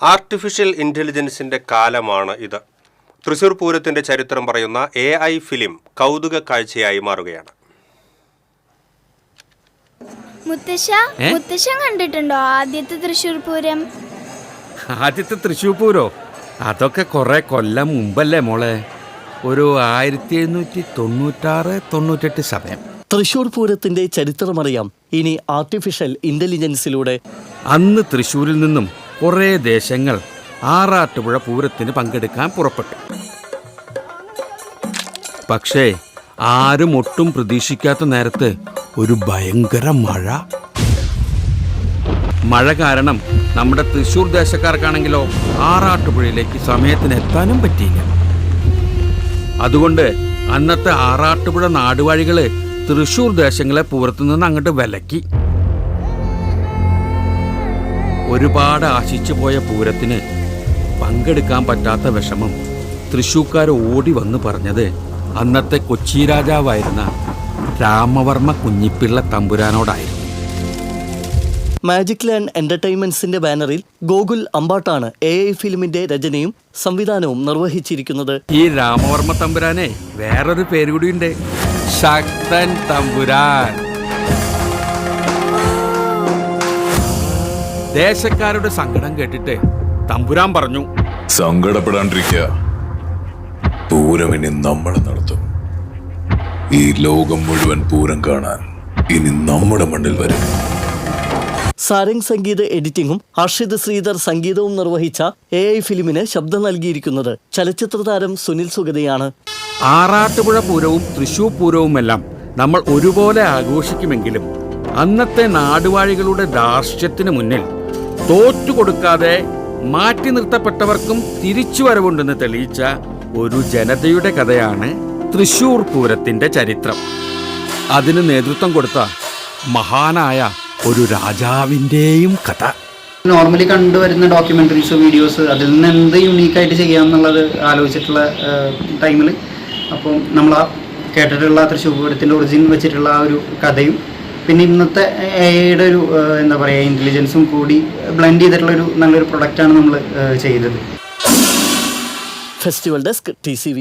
Artificial ഇൻ്റലിജൻസിൻ്റെ കാലമാണ് ഇത്. തൃശ്ശൂർ പൂരത്തിൻ്റെ ചരിത്രം പറയുന്ന AI ഫിലിം കൗതുക കാഴ്ചയായി മാറുകയാണ്. മുത്തശ്ശൻ കണ്ടിട്ടുണ്ടോ ആദ്യത്തെ തൃശ്ശൂർ പൂരം? ആദ്യത്തെ തൃശ്ശൂർ പൂരോ? അതൊക്കെ കുറെ കൊല്ലം മുമ്പല്ലേ മോളെ. ഒരു 1796-98 സമയം. തൃശ്ശൂർ പൂരത്തിന്റെ ചരിത്രമറിയാം ഇനി ആർട്ടിഫിഷ്യൽ ഇന്റലിജൻസിലൂടെ. അന്ന് തൃശ്ശൂരിൽ നിന്നും കുറേ ദേശങ്ങൾ ആറാട്ടുപുഴ പൂരത്തിന് പങ്കെടുക്കാൻ പുറപ്പെട്ടു. പക്ഷേ ആരും ഒട്ടും പ്രതീക്ഷിക്കാത്ത നേരത്ത് ഒരു ഭയങ്കര മഴ കാരണം നമ്മുടെ തൃശ്ശൂർ ദേശക്കാർക്കാണെങ്കിലോ ആറാട്ടുപുഴയിലേക്ക് സമയത്തിന് എത്താനും പറ്റിയില്ല. അതുകൊണ്ട് അന്നത്തെ ആറാട്ടുപുഴ നാടുവാഴികള് തൃശ്ശൂർ ദേശങ്ങളെ പൂരത്തു നിന്ന് അങ്ങോട്ട് വിലക്കി. ഒരുപാട് ആശിച്ചു പോയ പൂരത്തിന് പങ്കെടുക്കാൻ പറ്റാത്ത വിഷമം തൃശ്ശൂർക്കാർ ഓടി വന്ന് പറഞ്ഞത് അന്നത്തെ കൊച്ചി രാജാവായിരുന്ന രാമവർമ്മ കുഞ്ഞിപ്പിള്ള തമ്പുരാനോടായിരുന്നു. മാജിക് ലാൻഡ് എന്റർടൈൻമെന്റ്സിന്റെ ബാനറിൽ ഗോകുൽ അമ്പാട്ടാണ് AI ഫിലിമിന്റെ രചനയും സംവിധാനവും നിർവഹിച്ചിരിക്കുന്നത്. ഈ രാമവർമ്മ തമ്പുരാനെ വേറൊരു പേര് കൂടിയുണ്ട്, ശക്തൻ തമ്പുരാൻ. ദേശക്കാരുടെ സങ്കടം കേട്ടിട്ട് തമ്പുരാൻ പറഞ്ഞു, സങ്കടപ്പെടാണ്ടിരിക്കുക, പൂരം ഇനി നമ്മൾ നടത്തും. ഈ ലോകം മുഴുവൻ പൂരം കാണാൻ ഇനി നമ്മുടെ മണ്ണിൽ വരും. സാരംഗ് സംഗീത എഡിറ്റിംഗും ഹർഷിത് ശ്രീധർ സംഗീതവും നിർവഹിച്ച AI ഫിലിമിന് ശബ്ദം നൽകിയിരിക്കുന്നത് ചലച്ചിത്ര താരം സുനിൽ സുഗതയാണ്. ആറാട്ടുപുഴ പൂരവും തൃശ്ശൂർ പൂരവുമെല്ലാം നമ്മൾ ഒരുപോലെ ആഘോഷിക്കുമെങ്കിലും അന്നത്തെ നാടുവാഴികളുടെ ധാർഷ്ട്യത്തിന് മുന്നിൽ തോറ്റുകൊടുക്കാതെ മാറ്റി നിർത്തപ്പെട്ടവർക്കും തിരിച്ചുവരവുണ്ടെന്ന് തെളിയിച്ച ഒരു ജനതയുടെ കഥയാണ് തൃശ്ശൂർ പൂരത്തിന്റെ ചരിത്രം. അതിന് നേതൃത്വം കൊടുത്ത മഹാനായ ഒരു രാജാവിൻ്റെയും കഥ. നോർമലി കണ്ടുവരുന്ന ഡോക്യുമെൻ്ററീസ്, വീഡിയോസ്, അതിൽ നിന്ന് എന്ത് യുണീക്കായിട്ട് ചെയ്യാമെന്നുള്ളത് ആലോചിച്ചിട്ടുള്ള ടൈമിൽ അപ്പം നമ്മൾ ആ കേട്ടിട്ടുള്ള തൃശ്ശൂർ പൂരത്തിൻ്റെ ഒറിജിൻ വെച്ചിട്ടുള്ള ആ ഒരു കഥയും പിന്നെ ഇന്നത്തെ AIയുടെ ഒരു എന്താ പറയുക ഇൻ്റലിജൻസും കൂടി ബ്ലെൻഡ് ചെയ്തിട്ടുള്ളൊരു നല്ലൊരു പ്രൊഡക്റ്റാണ് നമ്മൾ ചെയ്തത്. Festival desk TCV.